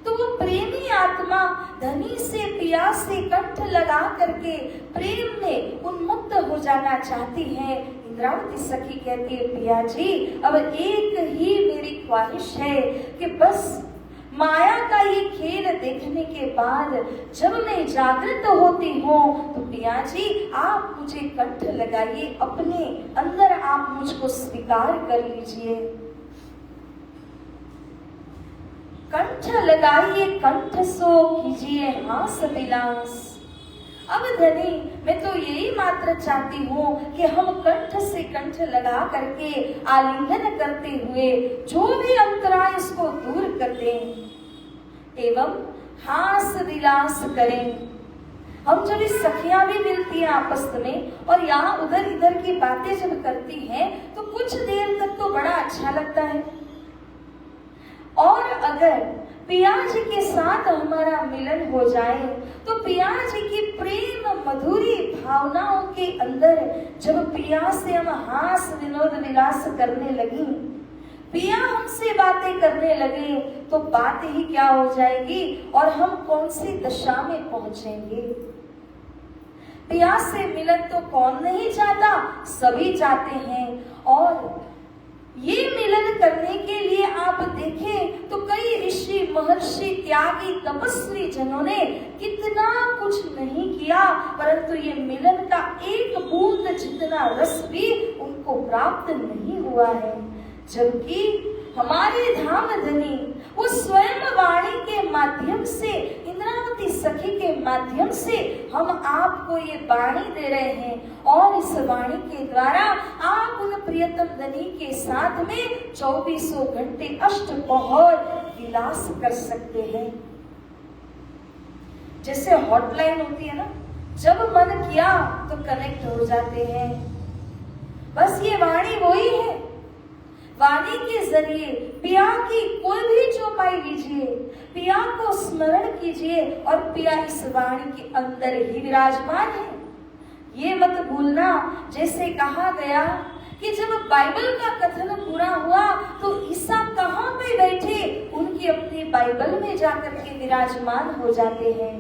तो वो प्रेमी आत्मा धनी से पिया से कंठ लगा करके प्रेम में उन्मुक्त हो जाना चाहती है। इंद्रावती सखी कहती है पिया जी अब एक ही मेरी ख्वाहिश है कि बस माया का ये खेल देखने के बाद जब मैं जागृत होती हूँ तो पिया जी आप मुझे कंठ लगाइए, अपने अंदर आप मुझको स्वीकार कर लीजिए। कंठ लगाइए कंठ सो कीजिए हास विलास। अब धनी मैं तो यही मात्र चाहती हूँ कि हम कंठ से कंठ लगा करके आलिंगन करते हुए जो भी अंतराय उसको दूर कर दें एवं हास विलास करें। हम जब इस सखियां भी मिलती हैं आपस में और यहाँ उधर इधर की बातें जब करती हैं तो कुछ देर तक तो बड़ा अच्छा लगता है, और अगर पिया जी के साथ हमारा मिलन हो जाए तो पिया जी की प्रेम मधुरी भावनाओं के अंदर जब पिया से हम हास विनोद विलास करने लगी, पिया हमसे बातें करने लगे तो बात ही क्या हो जाएगी और हम कौन सी दशा में पहुंचेंगे। पिया से मिलन तो कौन नहीं चाहता, सभी चाहते हैं। और ये मिलन करने के लिए आप देखें तो कई ऋषि महर्षि त्यागी तपस्वी जनों ने कितना कुछ नहीं किया, परंतु ये मिलन का एक बूंद जितना रस भी उनको प्राप्त नहीं हुआ है। जबकि हमारे धाम धनी वो स्वयं वाणी के माध्यम से, इंद्रावती सखी के माध्यम से हम आपको ये वाणी दे रहे हैं और इस वाणी के द्वारा आप उन प्रियतम धनी के साथ में 24 घंटे अष्टप्रहर विलास कर सकते हैं। जैसे हॉटलाइन होती है ना, जब मन किया तो कनेक्ट हो जाते हैं। बस ये वाणी वही है। वाणी के जरिए पिया की कोई भी चौपाई लीजिए, पिया को स्मरण कीजिए और पिया इस वाणी के अंदर ही विराजमान है। ये मत भूलना, जैसे कहा गया कि जब बाइबल का कथन पूरा हुआ तो ईसा कहाँ पे बैठे, उनकी अपनी बाइबल में जाकर के विराजमान हो जाते हैं।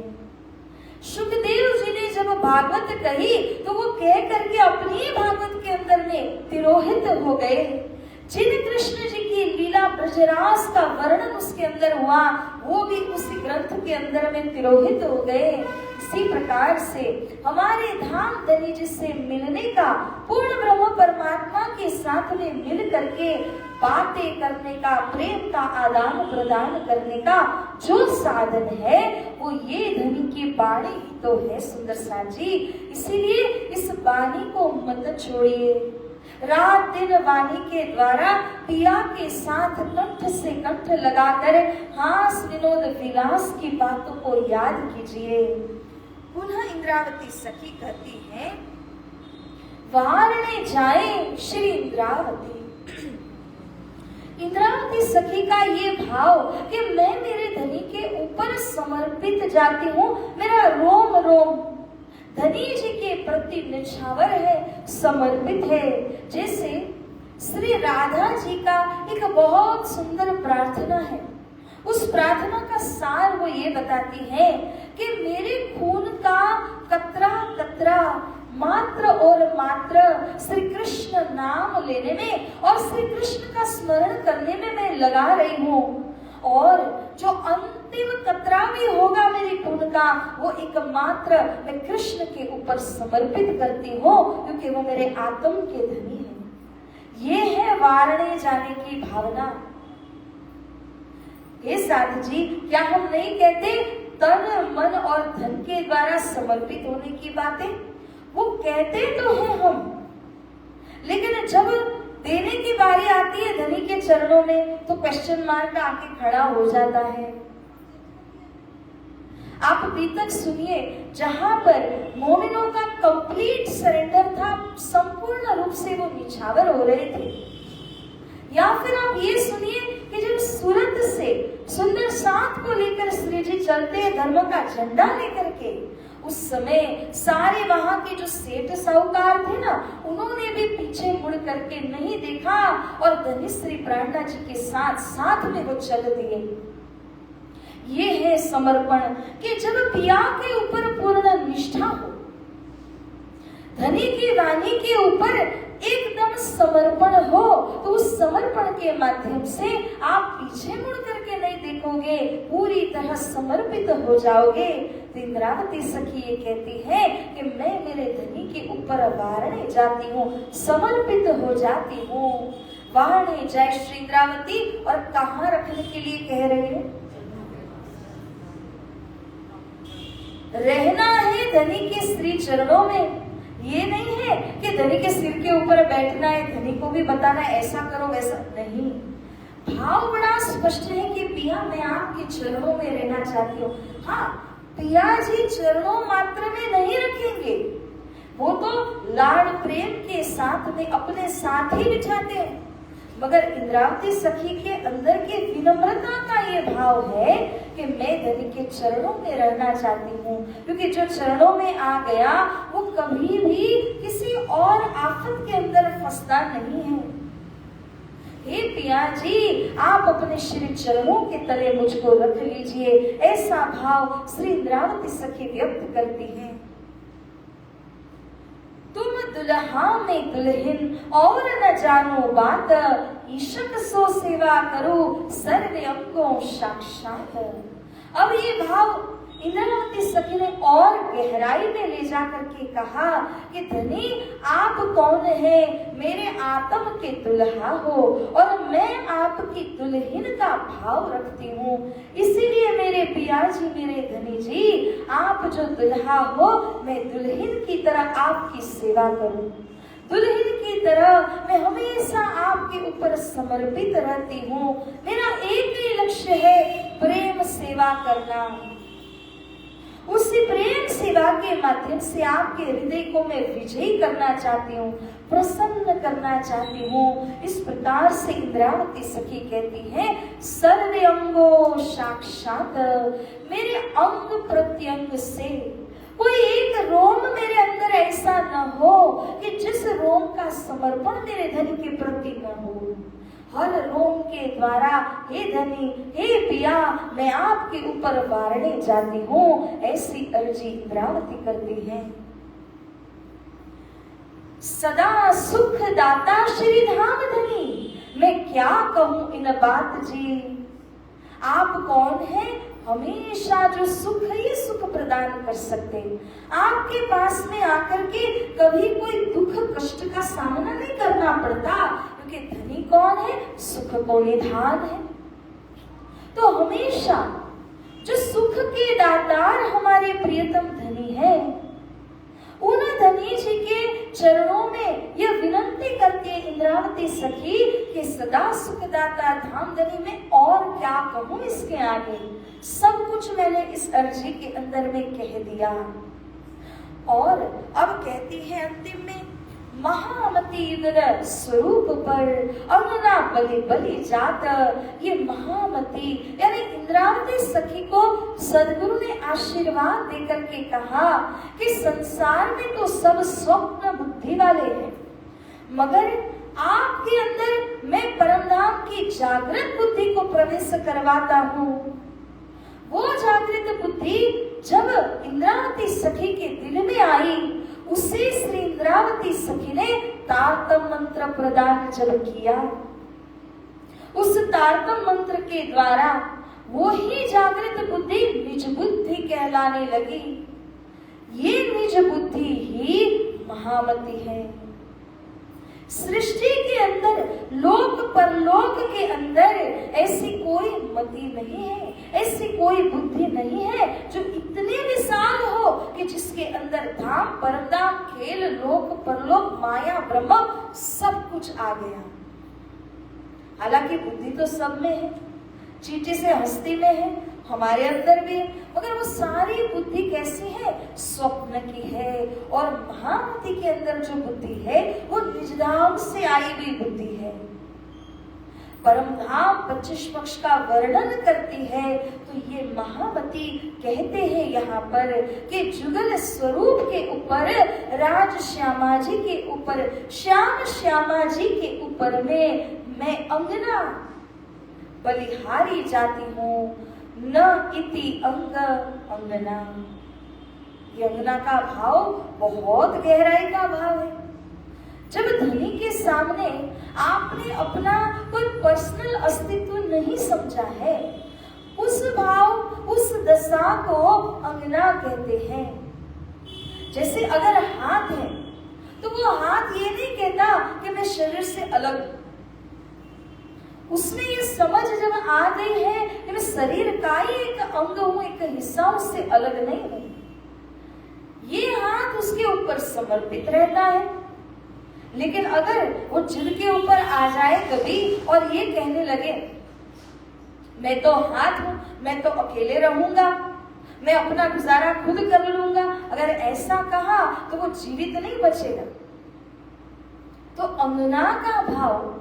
सुखदेव जी ने जब भागवत कही तो वो कह करके अपनी भागवत के अंदर में तिरोहित हो गए। जिन कृष्ण जी की लीला ब्रजरास का वर्णन उसके अंदर हुआ वो भी उसी ग्रंथ के अंदर में तिरोहित हो गए। इसी प्रकार से हमारे धाम धनी जी से मिलने का, पूर्ण ब्रह्म परमात्मा के साथ में मिल करके बातें करने का, प्रेम का आदान प्रदान करने का जो साधन है वो ये धनी की वाणी तो है सुंदर साथ जी। इसीलिए इस वाणी को मत छोड़िए। रात दिन वाणी के द्वारा पिया के साथ कंठ से कंठ लगाकर हास विनोद विलास की बातों को याद कीजिए। पुनः इंद्रावती सखी कहती है, वारणे जाए श्री इंद्रावती। इंद्रावती सखी का ये भाव कि मैं मेरे धनी के ऊपर समर्पित जाती हूँ, मेरा रोम रोम धनी जी के प्रति निछावर है, समर्पित है। जैसे श्री राधा जी का एक बहुत सुंदर प्रार्थना है, उस प्रार्थना का सार वो ये बताती है कि मेरे खून का कतरा कतरा मात्र और मात्र श्री कृष्ण नाम लेने में और श्री कृष्ण का स्मरण करने में मैं लगा रही हूँ। और जो अंतिम कतरा भी होगा मेरी पुण्य का, वो एकमात्र मैं कृष्ण के ऊपर समर्पित करती हूँ, क्योंकि वो मेरे आत्म के धनी है। ये है वारणे जाने की भावना। हे साधु जी, क्या हम नहीं कहते तन मन और धन के द्वारा समर्पित होने की बातें? वो कहते तो हैं हम, लेकिन जब देने की बारी आती है धनी के चरणों में तो क्वेश्चन मार्क आके खड़ा हो जाता है। आप अभी तक सुनिए, जहां पर मोमिनों का कंप्लीट सरेंडर था, संपूर्ण रूप से वो निछावर हो रहे थे। या फिर आप ये सुनिए कि जब सूरत से सुंदर साथ को लेकर श्री जी चलते हैं धर्म का झंडा लेकर के, उस समय सारे वहां के जो सेठ साहूकार थे ना, उन्होंने भी पीछे मुड़ करके नहीं देखा और धनी श्री प्राणनाथ जी के साथ साथ में वो चल दिए। ये है समर्पण कि जब पिया के ऊपर पूर्ण निष्ठा हो, धनी की वाणी के ऊपर एकदम समर्पण हो, तो उस समर्पण के माध्यम से आप पीछे मुड़ करके नहीं देखोगे, पूरी तरह समर्पित हो जाओगे। तो इंद्रावती सखी ये कहती है कि मैं मेरे धनी के ऊपर वारणे जाती हूँ, समर्पित हो जाती हूँ। वारणे जय श्री इंद्रावती। और कहाँ रखने के लिए कह रही है? रहना है धनी के श्री चरणों में। ये नहीं है कि धनी के सिर के ऊपर बैठना है, धनी को भी बताना है ऐसा करो वैसा नहीं। भाव बड़ा स्पष्ट है कि पिया मैं आपके चरणों में रहना चाहती हूँ। हाँ, पिया जी चरणों मात्र में नहीं रखेंगे, वो तो लाड़ प्रेम के साथ में अपने साथ ही बिठाते हैं, मगर इंद्रावती सखी के अंदर के विनम्रता का ये भाव है कि मैं धनी के चरणों में रहना चाहती हूँ, क्योंकि जो चरणों में आ गया वो कभी भी किसी और आफत के अंदर फंसता नहीं है। हे पिया जी, आप अपने श्री चरणों के तले मुझको रख लीजिए, ऐसा भाव श्री इंद्रावती सखी व्यक्त करती है। तुम दुल्हा में दुल्हन और न जानो बात, ईशक सो सेवा करो सर्व अंगों साक्षात। अब ये भाव इंद्रावती सखी ने और गहराई में ले जाकर के कहा कि धनी आप कौन है? मेरे आत्म के दुल्हा हो और मैं आपकी दुल्हन का भाव रखती हूँ, इसीलिए मेरे पिया जी, मेरे धनी जी, आप जो दुल्हा हो, मैं दुल्हन की तरह आपकी सेवा करूँ, दुल्हन की तरह मैं हमेशा आपके ऊपर समर्पित रहती हूँ। मेरा एक ही लक्ष्य है, प्रेम सेवा करना। उसी प्रेम सेवा के माध्यम से आपके हृदय को मैं विजयी करना चाहती हूँ, प्रसन्न करना चाहती हूँ। इस प्रकार से इंद्रावती सखी कहती है, सर्व अंगो साक्षात, मेरे अंग प्रत्यंग से कोई एक रोम मेरे अंदर ऐसा न हो कि जिस रोम का समर्पण मेरे धनी के प्रति न हो। हर रोम के द्वारा हे धनी, हे पिया, मैं आपके ऊपर वारणे जाती हूँ, ऐसी अर्जी इंद्रावती करती है। सदा सुख दाता श्री धाम धनी, मैं क्या कहूँ इन बात जी। आप कौन है? हमेशा जो सुख है ये सुख प्रदान कर सकते हैं। आपके पास में आकर के कभी कोई दुख कष्ट का सामना नहीं करना पड़ता, क्योंकि धनी कौन है? सुख को निधान है। तो हमेशा जो सुख के दातार हमारे प्रियतम धनी है, उन धनी जी के चरणों में यह विनंती करती है इंद्रावती सखी कि सदा सुखदाता धाम धनी में और क्या कहूँ इसके आगे, सब कुछ मैंने इस अर्जी के अंदर में कह दिया। और अब कहती है अंतिम में, महामती युगल स्वरूप पर अंगना बलि बलि जात। ये महामती यानी इंद्रावती सखी को सदगुरु ने आशीर्वाद देकर के कहा कि संसार में तो सब स्वप्न बुद्धि वाले हैं, मगर आपके अंदर मैं परमधाम की जागृत बुद्धि को प्रवेश करवाता हूँ। वो जागृत बुद्धि जब इंद्रावती सखी के दिल में आई, उसे श्री इंद्रावती सखी ने तारतम मंत्र प्रदान जब किया, उस तारतम मंत्र के द्वारा वो ही जागृत बुद्धि निज बुद्धि कहलाने लगी। ये निज बुद्धि ही महामति है। सृष्टि के अंदर, लोक परलोक के अंदर ऐसी कोई मति नहीं है, ऐसी कोई बुद्धि नहीं है जो इतनी विशाल हो कि जिसके अंदर धाम परमधाम, खेल, लोक परलोक, माया ब्रह्म सब कुछ आ गया। हालांकि बुद्धि तो सब में है, चींटी से हस्ती में है, हमारे अंदर भी है, मगर वो सारी बुद्धि कैसी है? स्वप्न की है। और महामति के अंदर जो बुद्धि है वो निजधाम से आई हुई बुद्धि है। परमधाम 25 पक्ष का वर्णन करती है तो ये महामति कहते हैं यहाँ पर कि जुगल स्वरूप के ऊपर, राज श्यामा जी के ऊपर, श्याम श्यामा जी के ऊपर में मैं अंगना बलिहारी जाती हूँ, न इति अंग अंगना। ये अंगना का भाव बहुत गहराई का भाव है। जब धनी के सामने आपने अपना कोई पर्सनल अस्तित्व नहीं समझा है, उस भाव, उस दशा को अंगना कहते हैं। जैसे अगर हाथ है तो वो हाथ ये नहीं कहता कि मैं शरीर से अलग हूं। उसमें ये समझ जब आ गई है कि मैं शरीर का ही एक अंग हूं, एक हिस्सा, उससे अलग नहीं हूं। ये हाथ उसके ऊपर समर्पित रहता है। लेकिन अगर वो जिद के ऊपर आ जाए कभी और ये कहने लगे मैं तो हाथ हूं, मैं तो अकेले रहूंगा, मैं अपना गुजारा खुद कर लूंगा, अगर ऐसा कहा तो वो जीवित नहीं बचेगा। तो अंगना का भाव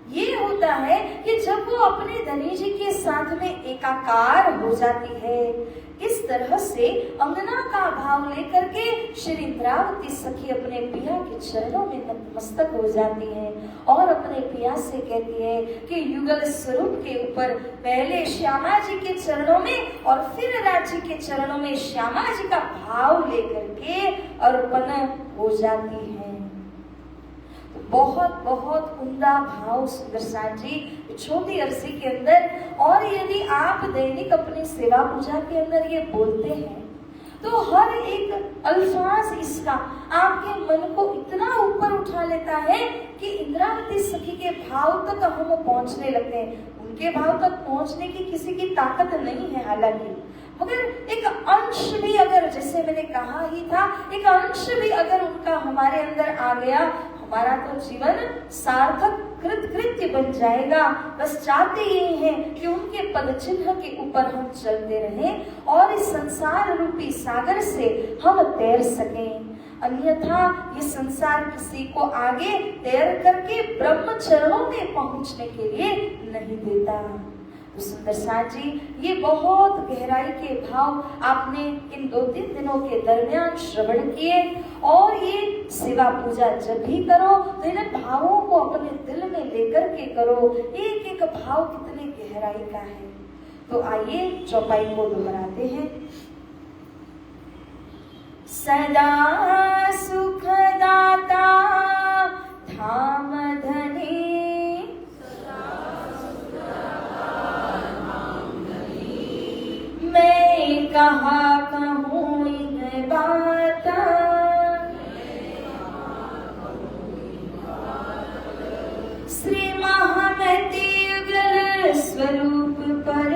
ये होता है कि जब वो अपने धनी जी के साथ में एकाकार हो जाती है, इस तरह से अंगना का भाव लेकर के श्री इंद्रावती सखी अपने पिया के चरणों में नतमस्तक हो जाती है और अपने पिया से कहती है कि युगल स्वरूप के ऊपर पहले श्यामा जी के चरणों में और फिर राज्य के चरणों में श्यामा जी का भाव लेकर के अर्पण हो जाती है। बहुत बहुत उम्दा भाव सुंदर साथ जी छोटी अरसी के अंदर। और यदि आप दैनिक अपनी सेवा पूजा के अंदर ये बोलते हैं तो हर एक अल्फाज इसका आपके मन को इतना ऊपर उठा लेता है कि इंद्रावती सखी के भाव तक हम पहुंचने लगते हैं। उनके भाव तक पहुंचने की किसी की ताकत नहीं है हालांकि, मगर एक अंश भी अगर, जैसे मैंने कहा ही था, एक अंश भी अगर उनका हमारे अंदर आ गया, हमारा तो जीवन सार्थक कृतकृत्य बन जाएगा। बस चाहते ये हैं कि उनके पद चिन्ह के ऊपर हम चलते रहें और इस संसार रूपी सागर से हम तैर सकें। अन्यथा ये संसार किसी को आगे तैर करके ब्रह्म चरणों में पहुंचने के लिए नहीं देता। तो सुंदर साथ जी ये बहुत गहराई के भाव आपने इन 2-3 दिनों के दरमियान श्रवण किए। और ये सेवा पूजा जब भी करो तो इन भावों को अपने दिल में लेकर के करो। एक एक भाव कितने गहराई का है। तो आइए चौपाई को दोहराते हैं। सदा सुखदाता धाम धनी, मैं कहाँ कहूँ इन बाता, श्री महामति युगल स्वरूप पर,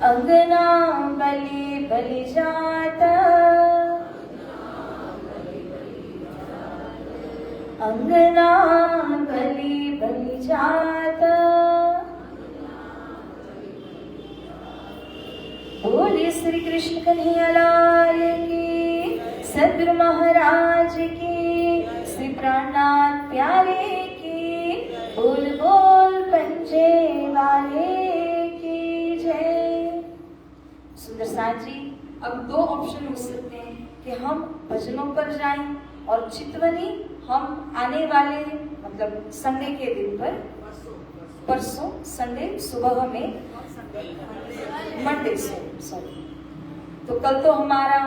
अंगना बलि बलि जाता, अंगना बलि बलि जाता। बोले श्री कृष्ण कन्हैया लाल की, सद्गुरु महाराज की, श्री प्राणनाथ प्यारे की, बोल बोल पंजे वाले की जय। सुंदर साथ जी अब 2 ऑप्शन हो सकते हैं कि हम भजनों पर जाएं और चितवनी हम आने वाले मतलब संडे के दिन पर, परसों संडे सुबह में, मंडे से सॉरी, तो कल तो हमारा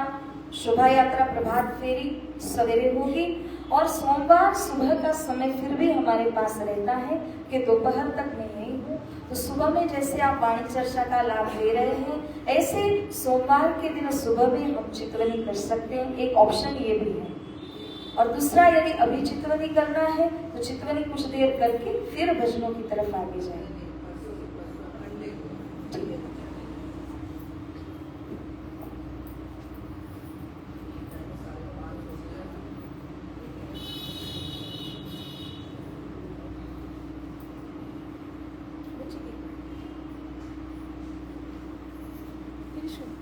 शोभा यात्रा प्रभात फेरी सवेरे होगी और सोमवार सुबह का समय फिर भी हमारे पास रहता है कि दोपहर तक मैं यही हूँ। तो सुबह में जैसे आप वाणी चर्चा का लाभ ले रहे हैं, ऐसे सोमवार के दिन सुबह में हम चित्रवनी कर सकते हैं, एक ऑप्शन ये भी है। और दूसरा, यदि अभी चित्रवनी करना है तो चित्रवनी कुछ देर करके फिर भजनों की तरफ आगे जाएंगे। Finish it.